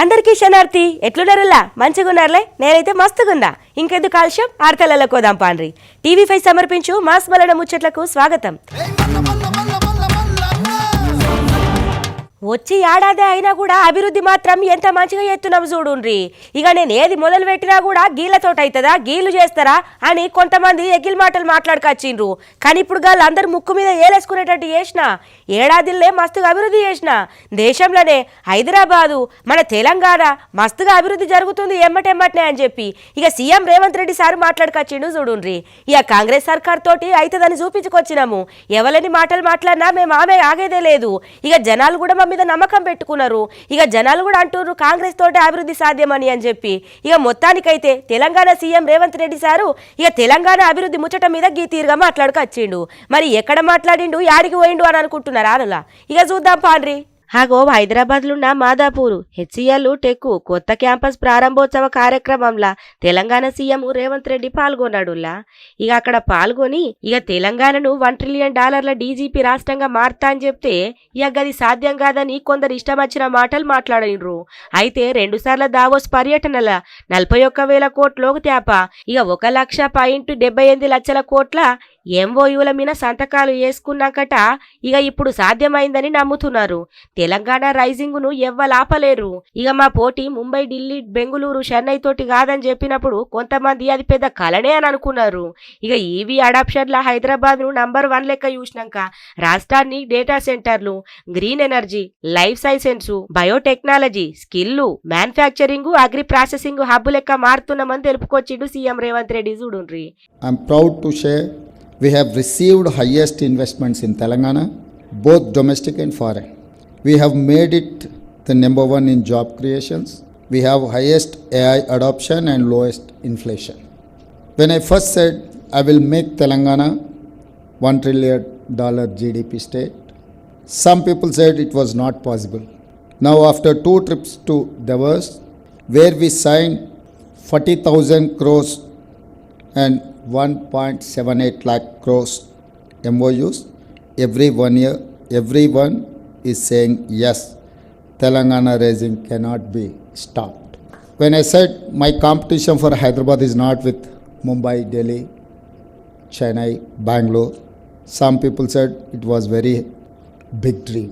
అందరికీ శనార్థి ఎట్లున్నారులా మంచిగున్నారులే నేనైతే మస్తుగున్నా ఇంకెందుకు ఆలస్యం ఆర్తలలో కోదాం పాండ్రి టీవీ5 సమర్పించు మాస్ మలన ముచ్చట్లకు స్వాగతం వచ్చి ఏడాది అయినా కూడా అభివృద్ధి మాత్రం ఎంత మంచిగా చేస్తున్నాం చూడుండ్రి ఇక నేను ఏది మొదలు పెట్టినా కూడా గీళ్ళతోటి అవుతుందా గీళ్ళు చేస్తారా అని కొంతమంది ఎగిల్ మాటలు మాట్లాడుకొచ్చిండ్రు కానీ ఇప్పుడు వాళ్ళందరూ ముక్కు మీద ఏలేసుకునేటట్టు చేసిన ఏడాదిల్లే మస్తుగా అభివృద్ధి చేసిన దేశంలోనే హైదరాబాదు మన తెలంగాణ మస్తుగా అభివృద్ధి జరుగుతుంది ఎమ్మటెమ్మటనే అని చెప్పి ఇక సీఎం రేవంత్ రెడ్డి సార్ మాట్లాడుకొచ్చిండు చూడుండ్రి ఇక కాంగ్రెస్ సర్కార్ తోటి అవుతుందని చూపించుకొచ్చినాము ఎవరిని మాటలు మాట్లాడినా మేము ఆమె ఆగేదే లేదు ఇక జనాలు కూడా మీద నమ్మకం పెట్టుకున్నారు ఇక జనాలు కూడా అంటున్నారు కాంగ్రెస్ తోటి అభివృద్ధి సాధ్యమని అని చెప్పి ఇక మొత్తానికైతే తెలంగాణ సీఎం రేవంత్ రెడ్డి సారు ఇక తెలంగాణ అభివృద్ధి ముచ్చట మీద గీతీరుగా మాట్లాడుకొచ్చిండు మరి ఎక్కడ మాట్లాడిండు యాడికి పోయిండు అని అనుకుంటున్నారు అనులా ఇక చూద్దాం పాండ్రి హాగో హైదరాబాద్లున్న మాదాపూర్ హెచ్సిఎల్ టెక్ కొత్త క్యాంపస్ ప్రారంభోత్సవ కార్యక్రమంలో తెలంగాణ సీఎం రేవంత్ రెడ్డి పాల్గొన్నాడులా ఇక అక్కడ పాల్గొని ఇక తెలంగాణను $1 ట్రిలియన్ డీజీపీ రాష్ట్రంగా మారుతా అని చెప్తే ఇక అది సాధ్యం కాదని కొందరు ఇష్టం వచ్చిన మాటలు మాట్లాడినరు అయితే 2 సార్ల దావోస్ పర్యటనల 41,000 కోట్లోకి తేప ఇక 1,78,00,000 కోట్ల ఎంఓయూల మీద సంతకాలు వేసుకున్నాకట ఇక ఇప్పుడు సాధ్యమైందని నమ్ముతున్నారు తెలంగాణ రైజింగ్ ను ఎవ్వలాపలేరు ఇక మా పోటీ ముంబై ఢిల్లీ బెంగుళూరు చెన్నై తోటి కాదని చెప్పినప్పుడు కొంతమంది అది పెద్ద కలనే అని అనుకున్నారు ఇక ఈవీ అడాప్షన్ల హైదరాబాద్ ను నంబర్ 1 లెక్క చూసినాక రాష్ట్రాన్ని డేటా సెంటర్లు green energy life sciences biotechnology skill manufacturing agri processing hub లెక్క మారుతున్నామని తెలుపుకొచ్చిండు సీఎం రేవంత్ రెడ్డి చూడుండ్రి. I'm proud to share we have received highest investments in Telangana, both domestic and foreign. We have made it the number 1 in job creations. We have highest AI adoption and lowest inflation. When I first said I will make Telangana $1 trillion GDP state, some people said it was not possible. Now after 2 trips to Davos, where we signed 40,000 crores and 1.78 lakh crores MOUs every 1 year, everyone is saying yes, Telangana raising cannot be stopped. When I said my competition for Hyderabad is not with Mumbai, Delhi, Chennai, Bangalore, some people said it was very big dream.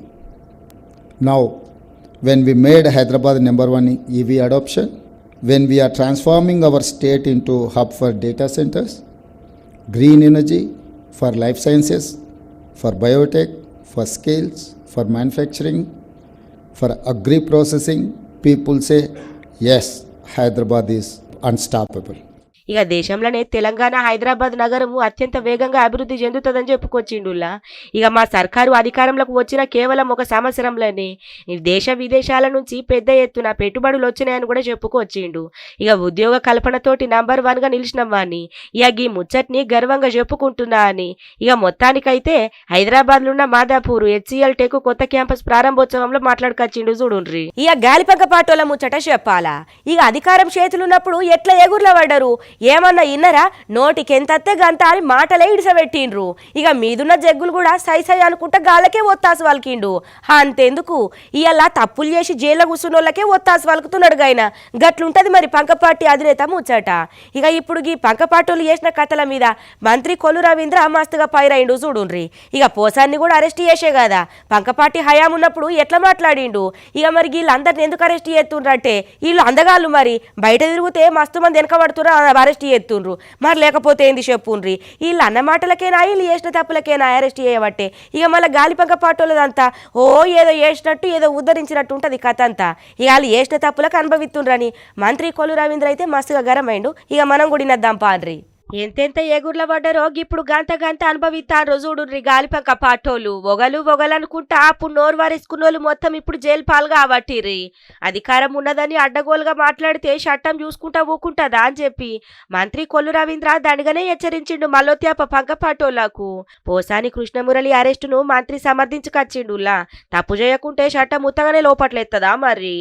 Now when we made Hyderabad number 1 in EV adoption, when we are transforming our state into hub for data centers, green energy, for life sciences, for biotech, for skills, for manufacturing, for agri processing, people say yes, Hyderabad is unstoppable. ఇక దేశంలోనే తెలంగాణ హైదరాబాద్ నగరము అత్యంత వేగంగా అభివృద్ధి చెందుతుందని చెప్పుకొచ్చిండులా ఇక మా సర్కారు అధికారంలోకి వచ్చిన కేవలం 1 సంవత్సరంలోనే దేశ విదేశాల నుంచి పెద్ద ఎత్తున పెట్టుబడులు వచ్చినాయని కూడా చెప్పుకొచ్చిండు ఇక ఉద్యోగ కల్పనతోటి నంబర్ 1 గా నిలిచిన వాడిని ఇక ఈ ముచ్చట్ని గర్వంగా చెప్పుకుంటున్నా అని ఇక మొత్తానికైతే హైదరాబాద్లున్న మాదాపూర్ హెచ్సిఎల్ టెక్ కొత్త క్యాంపస్ ప్రారంభోత్సవంలో మాట్లాడుకొచ్చిండు చూడుండ్రి ఇక గాలిపంక పాటోల ముచ్చట చెప్పాలా ఇక అధికారం చేతులున్నప్పుడు ఎట్లా ఎగుర్ల పడ్డరు ఏమన్నా ఇన్నరా నోటికెంతత్తే గంత అని మాటలే ఇడిసబెట్టిండ్రు ఇక మీదున్న జగ్గులు కూడా సై అనుకుంటా గాళ్ళకే ఒత్తాసు వలికిండు అంతెందుకు ఇవాళ తప్పులు చేసి జైల్లో కూర్చున్నోళ్ళకే ఒత్తాసు వలుకుతున్నాడు గాయన గట్లుంటది మరి పంకపాటి అధినేత ముచ్చట ఇక ఇప్పుడు ఈ పంకపాటోళ్ళు చేసిన కథల మీద మంత్రి కొల్లు రవీంద్ర మస్తుగా పైరైండు చూడుండ్రి ఇక పోసాన్ని కూడా అరెస్ట్ చేసే కదా పంకపాటి హయాం ఉన్నప్పుడు ఎట్లా మాట్లాడిండు ఇక మరి వీళ్ళందరిని ఎందుకు అరెస్ట్ చేస్తుండ్రంటే వీళ్ళు అందగాళ్ళు మరి బయట తిరిగితే మస్తు మంది వెనకబడుతున్నారు అరెస్ట్ చేస్తుండ్రు మరి లేకపోతే ఏంది చెప్పుండ్రి వీళ్ళు అన్న మాటలకేనా వీళ్ళు చేసిన తప్పులకేనా అరెస్ట్ చేయబట్టే ఇక మళ్ళీ గాలిపంక పాటోళ్ళదంతా ఓ ఏదో చేసినట్టు ఏదో ఉద్ధరించినట్టు ఉంటుంది కథ అంతా ఇక వాళ్ళు చేసిన తప్పులకు అనుభవిస్తుండ్రని మంత్రి కొల్లు రవీంద్ర అయితే మస్తుగా గరమైండు ఇక మనం కూడా నద్దాం పాండ్రి ఎంతెంత ఎగుర్ల పడ్డారో ఇప్పుడు గంత అనుభవిస్తారు చూడుండ్రి గాలిపంక పాటోళ్ళు ఒగలనుకుంటా అప్పుడు నోరు వారేసుకున్నోళ్ళు మొత్తం ఇప్పుడు జైలు పాలుగా అవట్టిర్రి అధికారం ఉన్నదని అడ్డగోలుగా మాట్లాడితే చట్టం చూసుకుంటా ఊకుంటదా అని చెప్పి మంత్రి కొల్లు రవీంద్ర దండగానే హెచ్చరించిండు మల్లోత్యాప పంక పాటోళ్లకు పోసాని కృష్ణమురళి అరెస్టును మంత్రి సమర్థించుకొచ్చిండులా తప్పు చేయకుంటే చట్టం ముత్తగానే లోపట్లెత్తదా మరి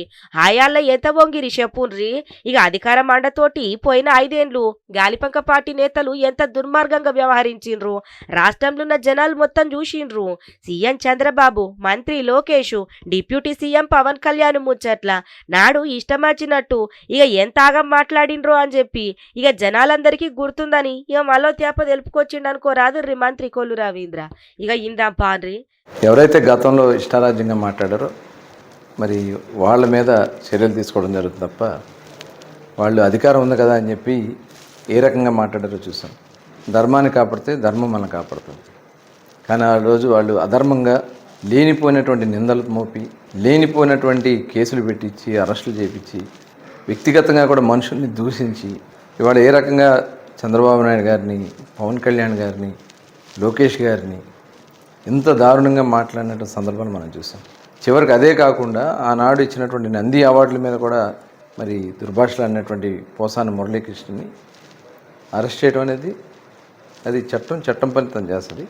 ఆయాళ్ళ ఎంత వంగిరి చెప్పుండ్రి ఇక అధికారం అండతోటి పోయిన 5 ఏళ్లు గాలిపంక పార్టీని నేతలు ఎంత దుర్మార్గంగా వ్యవహరించిండ్రు రాష్ట్రంలో ఉన్న జనాలు మొత్తం చూసిండ్రు. సీఎం చంద్రబాబు, మంత్రి లోకేష్, డిప్యూటీ సీఎం పవన్ కళ్యాణ్ ముచ్చట్ల నాడు ఇష్టమచ్చినట్టు ఇక ఎంత ఆగం మాట్లాడిండ్రో అని చెప్పి ఇక జనాలందరికీ గుర్తుందని ఇక మళ్ళీ తేప తెలుపుకొచ్చిండు అనుకో రాదు మంత్రి కొల్లు రవీంద్ర. ఇక ఇందాం పాన్రి. ఎవరైతే గతంలో ఇష్టారాజ్యంగా మాట్లాడారో మరి వాళ్ళ మీద చర్యలు తీసుకోవడం జరుగుతుంది తప్ప వాళ్ళు అధికారం ఉంది కదా అని చెప్పి ఏ రకంగా మాట్లాడారో చూసాం. ధర్మాన్ని కాపాడితే ధర్మం మనం కాపాడుతుంది. కానీ ఆ రోజు వాళ్ళు అధర్మంగా లేనిపోయినటువంటి నిందలు మోపి లేనిపోయినటువంటి కేసులు పెట్టించి అరెస్టులు చేయించి వ్యక్తిగతంగా కూడా మనుషుల్ని దూషించి ఇవాళ ఏ రకంగా చంద్రబాబు నాయుడు గారిని, పవన్ కళ్యాణ్ గారిని, లోకేష్ గారిని ఎంత దారుణంగా మాట్లాడిన సందర్భాన్ని మనం చూసాం. చివరికి అదే కాకుండా ఆనాడు ఇచ్చినటువంటి నంది అవార్డుల మీద కూడా మరి దుర్భాషలు అన్నటువంటి పోసాని మురళీకృష్ణని అరెస్ట్ చేయడం అనేది అది చట్టం ఫలితం చేస్తుంది.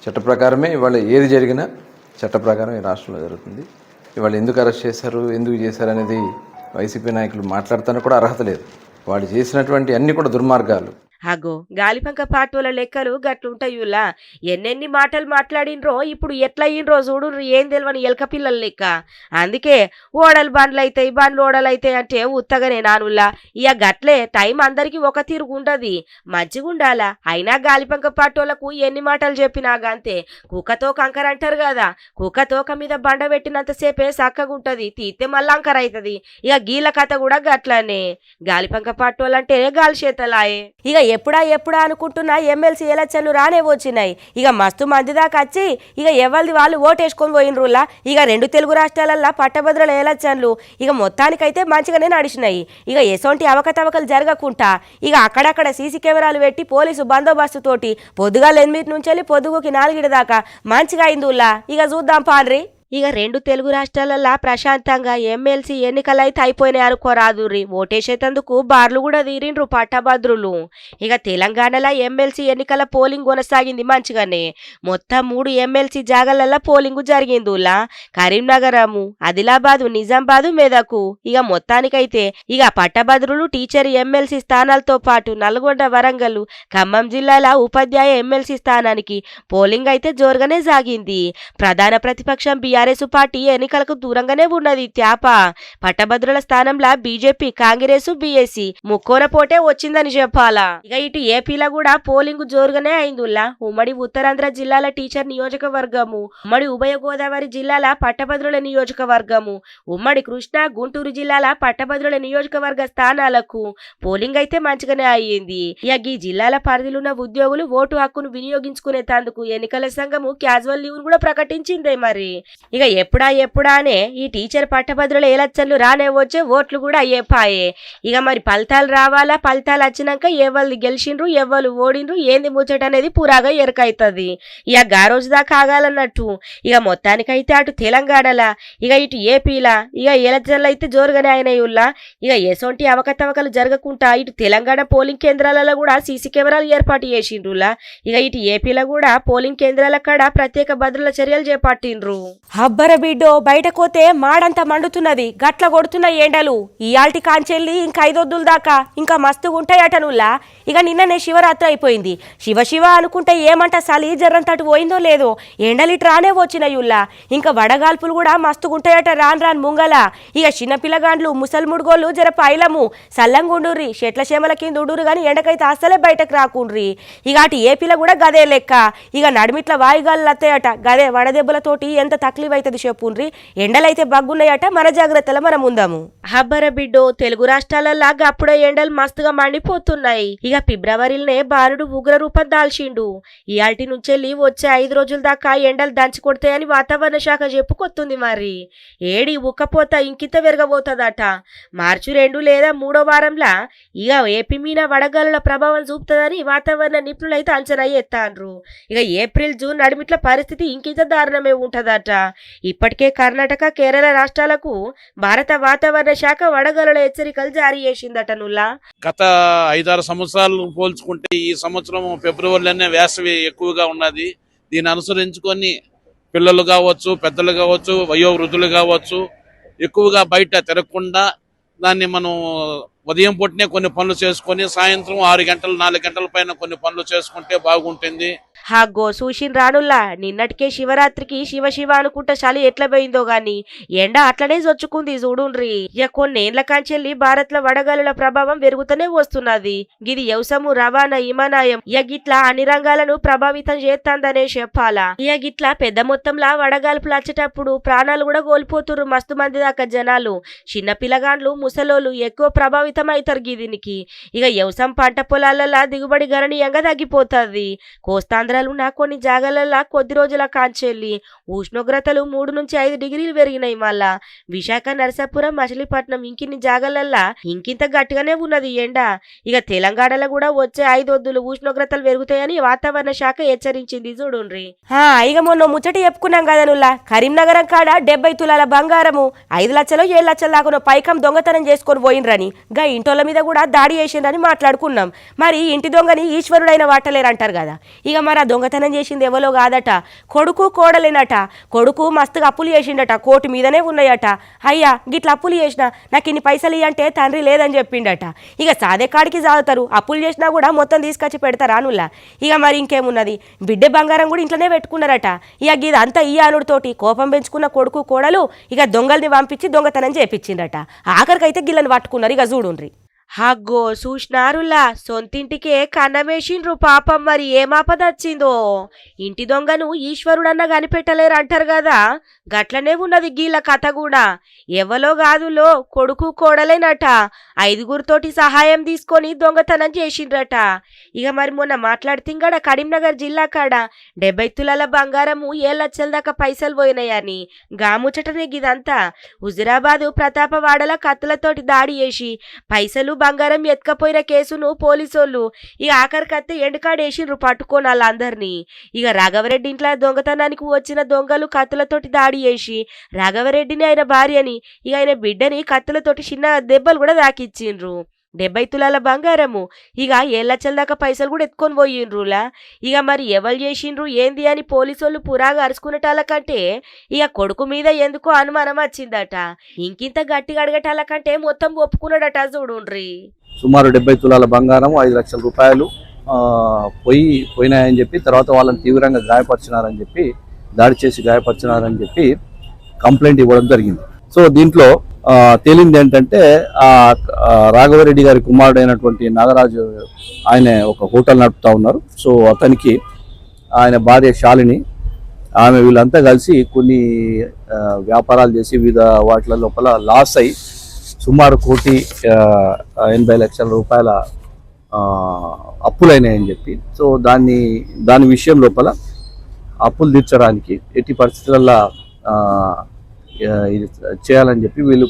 చట్ట ప్రకారమే ఇవాళ ఏది జరిగినా చట్ట ప్రకారం ఈ రాష్ట్రంలో జరుగుతుంది. ఇవాళ ఎందుకు అరెస్ట్ చేశారు, ఎందుకు చేశారు అనేది వైసీపీ నాయకులు మాట్లాడతానికి కూడా అర్హత లేదు. వాళ్ళు చేసినటువంటి అన్ని కూడా దుర్మార్గాలు. అగో గాలిపంక పాటోల లెక్కలు గట్లుంటాయులా. ఎన్నెన్ని మాటలు మాట్లాడినరో ఇప్పుడు ఎట్లా అయ్యిండ్రో చూడు, ఏం తెలియని ఎలక పిల్లల లెక్క. అందుకే ఓడలు బండ్లు అవుతాయి, బండ్లు ఓడలు అవుతాయి అంటే ఉత్తగానే నానుల్లా. ఇక గట్లే టైం అందరికి ఒక తీరుగు ఉండదు, మంచిగా ఉండాలా. అయినా గాలిపంక పాటోళ్లకు ఎన్ని మాటలు చెప్పినా అంతే. కుక్కతో కంకర అంటారు కదా, కుక్క తోక మీద బండ పెట్టినంతసేపే చక్కగా ఉంటది, తీస్తే మళ్ళీ అంకర అవుతుంది. ఇక గీల కథ కూడా గట్లనే. గాలిపంక పాటోళ్ళంటే గాలి చేతలాయే. ఇక ఎప్పుడా అనుకుంటున్నా ఎమ్మెల్సీ ఎలక్షన్లు రానే వచ్చినాయి. ఇక మస్తు మంది దాకా వచ్చి ఇక ఎవరిది వాళ్ళు ఓటేసుకొని పోయినరులా. ఇక 2 తెలుగు రాష్ట్రాలల్లో పట్టభద్రుల ఎలక్షన్లు ఇక మొత్తానికైతే మంచిగానే నడిచినాయి. ఇక ఎసొంటి అవకతవకలు జరగకుండా ఇక అక్కడక్కడ సీసీ కెమెరాలు పెట్టి పోలీసు బందోబస్తు తోటి పొద్దుగాల 8 నుంచి వెళ్ళి పొద్దుగుకి 4 దాకా మంచిగా అయిందిలా. ఇక చూద్దాం పాన్రి. ఇక 2 తెలుగు రాష్ట్రాలల్లో ప్రశాంతంగా ఎమ్మెల్సీ ఎన్నికలైతే అయిపోయినాయి అనుకోరాదుర్రి. ఓటేసేందుకు బార్లు కూడా తీరిండ్రు పట్టభద్రులు. ఇక తెలంగాణలో ఎమ్మెల్సీ ఎన్నికల పోలింగ్ కొనసాగింది మంచిగానే. మొత్తం 3 ఎమ్మెల్సీ జాగాలలో పోలింగ్ జరిగిందిలా. కరీంనగరము, ఆదిలాబాదు, నిజామాబాదు, మెదకు. ఇక మొత్తానికైతే ఇక పట్టభద్రులు టీచర్ ఎమ్మెల్సీ స్థానాలతో పాటు నల్గొండ, వరంగల్, ఖమ్మం జిల్లాల ఉపాధ్యాయ ఎమ్మెల్సీ స్థానానికి పోలింగ్ అయితే జోరుగానే సాగింది. ప్రధాన ప్రతిపక్షం బీఆర్ఎస్ పార్టీ ఎన్నికలకు దూరంగానే ఉన్నది త్యాప. పట్టభద్రుల స్థానంలో బీజేపీ, కాంగ్రెస్, బీఎస్సీ ముక్కోన పోటే వచ్చిందని చెప్పాలా. ఇక ఇటు ఏపీలో కూడా పోలింగ్ జోరుగానే అయిందిలా. ఉమ్మడి ఉత్తరాంధ్ర జిల్లాల టీచర్ నియోజకవర్గము, ఉమ్మడి ఉభయ గోదావరి జిల్లాల పట్టభద్రుల నియోజకవర్గము, ఉమ్మడి కృష్ణా, గుంటూరు జిల్లాల పట్టభద్రుల నియోజకవర్గ స్థానాలకు పోలింగ్ అయితే మంచిగానే అయ్యింది. ఇక ఈ జిల్లాల పరిధిలున్న ఉద్యోగులు ఓటు హక్కును వినియోగించుకునేందుకు ఎన్నికల సంఘము క్యాజువల్ లీవ్ కూడా ప్రకటించిందే. మరి ఇక ఎప్పుడానే ఈ టీచర్ పట్టభద్రుల ఎలక్షన్లు రానే వచ్చే, ఓట్లు కూడా అయ్యేపాయే. ఇక మరి ఫలితాలు రావాలా, ఫలితాలు వచ్చినాక ఎవరు గెలిచిండ్రు, ఎవరు ఓడిండ్రు, ఏంది ముచ్చట అనేది పూరాగా ఎరకైతుంది. ఇక గా రోజు దాకా ఆగాలన్నట్టు. ఇక మొత్తానికైతే అటు తెలంగాణలా ఇక ఇటు ఏపీలా ఇక ఎలక్షన్లు అయితే జోరుగానే అయినాయుల్లా. ఇక ఎసొంటి అవకతవకలు జరగకుండా ఇటు తెలంగాణ పోలింగ్ కేంద్రాలలో కూడా సీసీ కెమెరాలు ఏర్పాటు చేసిండ్రులా. ఇక ఇటు ఏపీలో కూడా పోలింగ్ కేంద్రాల కాడ ప్రత్యేక భద్రత చర్యలు చేపట్టిండ్రు. అబ్బర బిడ్డో, బయటకోతే మాడంతా మండుతున్నది, గట్ల కొడుతున్న ఎండలు. ఇయాల్టి కాంచెల్లి ఇంకా 5 వద్దుల దాకా ఇంకా మస్తుగా ఉంటాయటనుల్లా. ఇక నిన్ననే శివరాత్రి అయిపోయింది. శివ అనుకుంటే ఏమంట సలి జర్రంతటి పోయిందో లేదో ఎండలిటి రానే వచ్చినాయుల్లా. ఇంకా వడగాల్పులు కూడా మస్తుగుంటాయట రాను ముంగల. ఇక చిన్నపిల్లగాండ్లు, ముసల్ముడుగోళ్ళు జర పైలము సల్లంగుండుర్రి, చెట్ల చేమల కింద ఉండురు గాని ఎండకైతే అస్సలే బయటకు రాకుండ్రి. ఇక అటు ఏపీలో కూడా గదే లెక్క. ఇక నడిమిట్ల వాయుగాలు అత్తాయట, గదే వడదెబ్బలతోటి ఎంత తక్లీఫ్ అవుతుంది చెప్పుండ్రి. ఎండలైతే బగ్గున్నాయట, మన జాగ్రత్తలో మనం ఉందాము. హబ్బర బిడ్డో, తెలుగు రాష్ట్రాలల్లో అప్పుడే ఎండలు మస్తుగా మండిపోతున్నాయి. ఇక ఫిబ్రవరిలోనే బాలుడు ఉగ్ర రూపం దాల్చిండు. ఇయాల్టి నుంచెల్లి వచ్చే 5 రోజుల దాకా ఎండలు దంచి కొడతాయని వాతావరణ శాఖ చెప్పుకొస్తుంది. మరి ఏడి ఉక్కపోత ఇంకింత పెరగబోతుందట. మార్చి 2 లేదా 3వ వారంలా ఇక ఏపీ మీద వడగాలుల ప్రభావం చూపుతుందని వాతావరణ నిపుణులు అయితే అంచనా ఎత్తాండ్రు. ఇక ఏప్రిల్, జూన్ నడిమిట్ల పరిస్థితి ఇంకింత దారుణమే ఉంటదట. ఇప్పటికే కర్ణాటక, కేరళ రాష్ట్రాలకు భారత వాతావరణ శాఖ వడగాలుల హెచ్చరికలు జారీ చేసిందట. నుల్లా గత 5-6 సంవత్సరాలు పోల్చుకుంటే ఈ సంవత్సరం ఫిబ్రవరిలోనే వేసవి ఎక్కువగా ఉన్నది. దీన్ని అనుసరించుకొని పిల్లలు కావచ్చు, పెద్దలు కావచ్చు, వయోవృద్ధులు కావచ్చు ఎక్కువగా బయట తిరగకుండా దాన్ని మనం ఉదయం పుట్టినే కొన్ని పనులు చేసుకొని సాయంత్రం 6 గంటలు 4 గంటల పైన కొన్ని పనులు చేసుకుంటే బాగుంటుంది. హాగో సూషిన్ రానుల్లా నిన్నటికే శివరాత్రికి శివ శివ అనుకుంటా చలి ఎట్లా పోయిందో గాని ఎండ అట్లనే జొచ్చుకుంది చూడుండ్రి. ఇక కొన్నేళ్ల కాంచెల్లి భారత్ లో వడగాలుల ప్రభావం పెరుగుతూనే వస్తున్నది. గిది వ్యవసాయము రవాణా విమానాయం ఇక గిట్లా అన్ని రంగాలను ప్రభావితం చేస్తాందనే చెప్పాలా. ఇక గిట్లా పెద్ద మొత్తంలో వడగాల్పులు వచ్చేటప్పుడు ప్రాణాలు కూడా కోల్పోతుర్రు మస్తు మంది దాకా జనాలు. చిన్న పిల్లగాండ్లు ముసలోళ్ళు ఎక్కువ ప్రభావితం అవుతారు దీనికి. ఇక వ్యవసాయం పంట పొలాలలో దిగుబడి గణనీయంగా తగ్గిపోతుంది. కోస్తాంధ్ర ఉన్న కొన్ని జాగాలల్లో కొద్ది రోజుల కాంచెల్లి ఉష్ణోగ్రతలు 3 నుంచి 5 డిగ్రీలు పెరిగినాయి. మళ్ళా విశాఖ, నరసాపురం, మచిలీపట్నం ఇంకిన్ని జాగాలల్లా ఇంకింత గట్టిగానే ఉన్నది ఎండ. ఇక తెలంగాణలో కూడా వచ్చే 5 వద్దులు ఉష్ణోగ్రతలు పెరుగుతాయని వాతావరణ శాఖ హెచ్చరించింది చూడుండ్రి. ఇక మొన్న ముచ్చట చెప్పుకున్నాం కదా నుల్లా, కరీంనగరం కాడ 70 తులాల బంగారము 5 లక్షలు 7 లక్షల దాకా పైకం దొంగతనం చేసుకొని పోయినరని గా ఇంటోళ్ళ మీద కూడా దాడి చేసిండ్రని మాట్లాడుకున్నాం. మరి ఇంటి దొంగని ఈశ్వరుడైన వాటలేరంటారు కదా. ఇక మరి దొంగతనం చేసింది ఎవరో కాదట, కొడుకు కోడలేనట. కొడుకు మస్తుగా అప్పులు చేసిండట, కోటి మీదనే ఉన్నాయట. అయ్యా గిట్ల అప్పులు చేసినా నాకు ఇన్ని పైసలు ఇయ్యంటే తండ్రి లేదని చెప్పిండట. ఇక సాదే కాడికి సాగుతారు, అప్పులు చేసినా కూడా మొత్తం తీసుకొచ్చి పెడతారు అనుల్లా. ఇక మరి ఇంకేమున్నది, బిడ్డ బంగారం కూడా ఇంట్లోనే పెట్టుకున్నారట. ఇక ఇదంతా ఈ అనుడితోటి కోపం పెంచుకున్న కొడుకు కోడలు ఇక దొంగల్ని పంపించి దొంగతనం చేపించిండట. ఆఖరికైతే గిల్లని పట్టుకున్నారు. ఇక చూడుండ్రి. హగ్గో చూసినారులా, సొంతింటికే కన్నమేసిండ్రు పాపం. మరి ఏమాపదచ్చిందో. ఇంటి దొంగను ఈశ్వరుడన్న కనిపెట్టలేరు అంటారు కదా, గట్లనే ఉన్నది గీళ్ళ కథ కూడా. ఎవలో కాదులో కొడుకు కోడలేనట 5గురితోటి సహాయం తీసుకొని దొంగతనం చేసిండ్రట. ఇక మరి మొన్న మాట్లాడుతుంగడ కరీంనగర్ జిల్లా కాడ 70 తులాల బంగారము 7 లక్షల దాకా పైసలు పోయినాయని గాముచ్చటనే గిదంతా. హుజురాబాదు ప్రతాపవాడల కత్తులతోటి దాడి చేసి పైసలు బంగారం ఎత్తుకపోయిన కేసును పోలీసోళ్ళు ఇక ఆఖరికత్తే ఎండుకాడేసిండ్రు పట్టుకోని వాళ్ళందరినీ. ఇక రాఘవరెడ్డి ఇంట్లో దొంగతనానికి వచ్చిన దొంగలు కత్తులతోటి దాడి చేసి రాఘవరెడ్డిని ఆయన భార్యని ఇక ఆయన బిడ్డని కత్తులతోటి చిన్న దెబ్బలు కూడా దాకిచ్చిండ్రు. 70 తులాల బంగారము ఇక 7 లక్షల దాకా పైసలు కూడా ఎత్తుకొని పోయిండ్రులా. ఇక మరి ఎవరు చేసిండ్రు ఏంది అని పోలీసోళ్ళు పురాగా అరుచుకునేటాళ్ళకంటే ఇక కొడుకు మీద ఎందుకో అనుమానం వచ్చిందట. ఇంకింత గట్టిగా అడగటాలకంటే మొత్తం ఒప్పుకున్నాడట చూడుండ్రి. సుమారు 70 తులాల బంగారం 5 లక్షల రూపాయలు పోయినాయని చెప్పి, తర్వాత వాళ్ళని తీవ్రంగా గాయపరిచినారని చెప్పి, దాడి చేసి గాయపరిచినారని చెప్పి కంప్లైంట్ ఇవ్వడం జరిగింది. సో దీంట్లో తేలింది ఏంటంటే రాఘవరెడ్డి గారి కుమారుడు అయినటువంటి నాగరాజు ఆయన ఒక హోటల్ నడుపుతా ఉన్నారు. సో అతనికి ఆయన భార్య శాలిని, ఆమె వీళ్ళంతా కలిసి కొన్ని వ్యాపారాలు చేసి వివిధ వాటిల లోపల లాస్ అయి సుమారు 1,80,00,000 రూపాయల అప్పులైనాయని చెప్పి, సో దాని విషయం లోపల అప్పులు తీర్చడానికి ఎట్టి పరిస్థితులలో ఇది చేయాలని చెప్పి వీళ్ళు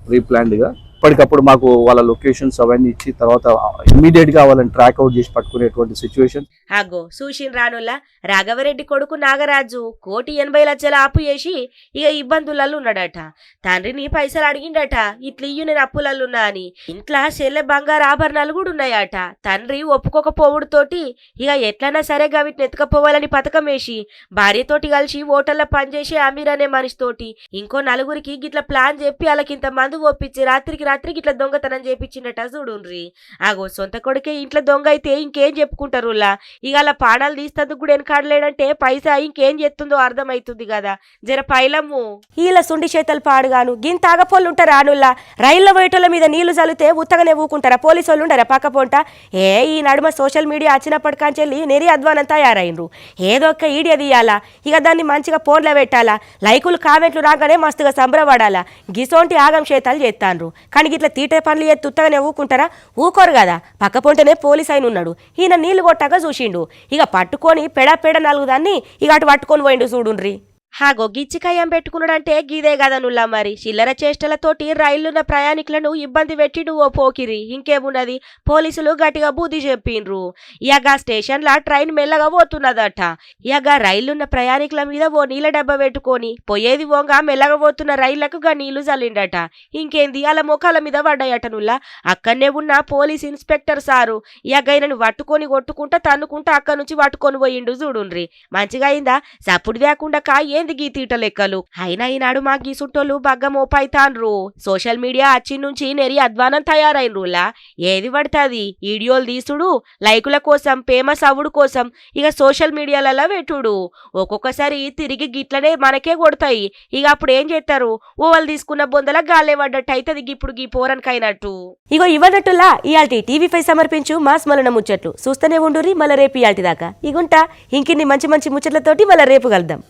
ప్రీప్లాన్డ్గా ఇప్పటికప్పుడు మాకు వాళ్ళ లొకేషన్స్ అవన్నీ ఇచ్చి తర్వాత ఇమ్మీడియట్ గా వాళ్ళని ట్రాక్ అవుట్ చేసి పట్టుకునేటువంటి సిచ్యువేషన్. అగో సూషిన్ రానుల్లా రాఘవరెడ్డి కొడుకు నాగరాజు 1,80,00,000 ఆపు చేసి ఇక ఇబ్బందులలో ఉన్నాడట. తండ్రిని పైసలు అడిగిండట, ఇట్లియ్యు నేను అప్పులల్లున్నా అని. ఇంట్లో చెల్లె బంగారు ఆభరణాలు కూడా ఉన్నాయట. తండ్రి ఒప్పుకోకపోవడంతోటి ఇక ఎట్లన్నా సరే వీటిని ఎత్తుకపోవాలని పథకం వేసి భార్యతోటి కలిసి హోటల్లో పనిచేసి అమీర్ అనే మనిషితోటి ఇంకో 4గురికి గిట్ల ప్లాన్ చెప్పి వాళ్ళకింత మందు ఒప్పించి రాత్రికి ఇట్లా దొంగతనం చేపించిండట చూడుండ్రి. అగో సొంత కొడుకే ఇంట్లో దొంగ అయితే ఇంకేం చెప్పుకుంటారులా. ఇక అలా పానాలు తీస్తందుకు కూడా వెనకాడలేడంటే పైసా ఇంకేం చేస్తుందో అర్థమైతుంది కదా. జర పైలమ్ము ఈల సుండి చేతలు పాడుగాను గిన్ తాగపోళ్ళుంటారు ఆనుల్లా. రైల్లో పోయేటోళ్ళ మీద నీళ్లు చల్లితే ఉత్తగానే ఊకుంటారా? పోలీసు వాళ్ళు ఉండరా పక్కపోంట? ఈ నడుమ సోషల్ మీడియా వచ్చినప్పటికాంచెల్లి నెరి అధ్వానం తయారైనరు. ఏదో ఒక ఈడియా తీయాలా, ఇక దాన్ని మంచిగా ఫోన్లో పెట్టాలా, లైకులు కామెంట్లు రాగానే మస్తుగా సంబరపడాలా. గిసోంటి ఆగం చేతాలు చేస్తాన్రు. కానీ ఇట్లా తీటే పనులు ఎత్తి ఉత్తగానే ఊకుంటారా? ఊకోరు కదా. పక్క పొంటనే పోలీస్ అయిన ఉన్నాడు. ఈయన నీళ్లు కొట్టాక చూసిండు. ఇక పట్టుకొని పెడ 4 దాన్ని ఇక అటు పట్టుకొని పోయిండు చూడుండ్రి. హాగో గిచ్చికయ్యం పెట్టుకున్నాడంటే గీదే కదా నుల్లా. మరి చిల్లర చేష్టలతోటి రైళ్లున్న ప్రయాణికులను ఇబ్బంది పెట్టిండు ఓ పోకిరి. ఇంకేమున్నది, పోలీసులు గట్టిగా బుద్ధి చెప్పిండ్రు. ఇక స్టేషన్ల ట్రైన్ మెల్లగా పోతున్నదట. ఇక రైళ్లున్న ప్రయాణికుల మీద ఓ నీళ్ళ డబ్బా పెట్టుకొని పోయేది ఓంగా మెల్లగా పోతున్న రైళ్లకు నీళ్లు చల్లిండట. ఇంకేంది అలా ముఖాల మీద పడ్డాయట నుల్లా. అక్కడనే ఉన్న పోలీస్ ఇన్స్పెక్టర్ సారు ఇక ఆయనను పట్టుకొని కొట్టుకుంటా తన్నుకుంటా అక్కడి నుంచి పట్టుకొని పోయిండు చూడుండ్రి. మంచిగా అయిందా? సప్పుడు లేకుండా ఏంది గీ తీట లెక్కలు అయినా ఈనాడు మా గీసుంటోళ్ళు బగ్గ మోపైతాన్రు సోషల్ మీడియా అచ్చి నుంచి నెరి అధ్వానం తయారైనరులా ఏది పడుతుంది వీడియోలు తీసుడు లైకుల కోసం ఫేమస్ అవ్వుడు కోసం ఇక సోషల్ మీడియాలలో పెట్టుడు ఒక్కొక్కసారి తిరిగి గిట్లనే మనకే కొడతాయి ఇక అప్పుడు ఏం చేస్తారు వాళ్ళు తీసుకున్న బొందల గాల్లే పడ్డట్టు అవుతుంది ఇప్పుడు గీ పోరనికైనట్టు ఇగో ఇవ్వనట్టులా ఇయాల్టి టీవీ5 సమర్పించు మాస్ మలన ముచ్చట్లు చూస్తూనే ఉండుర్రి మళ్ళీ రేపు ఇయాల్టి దాకా ఇగుంటా ఇంకిన్ని మంచి మంచి ముచ్చట్లతోటి మళ్ళీ రేపు కలుద్దాం.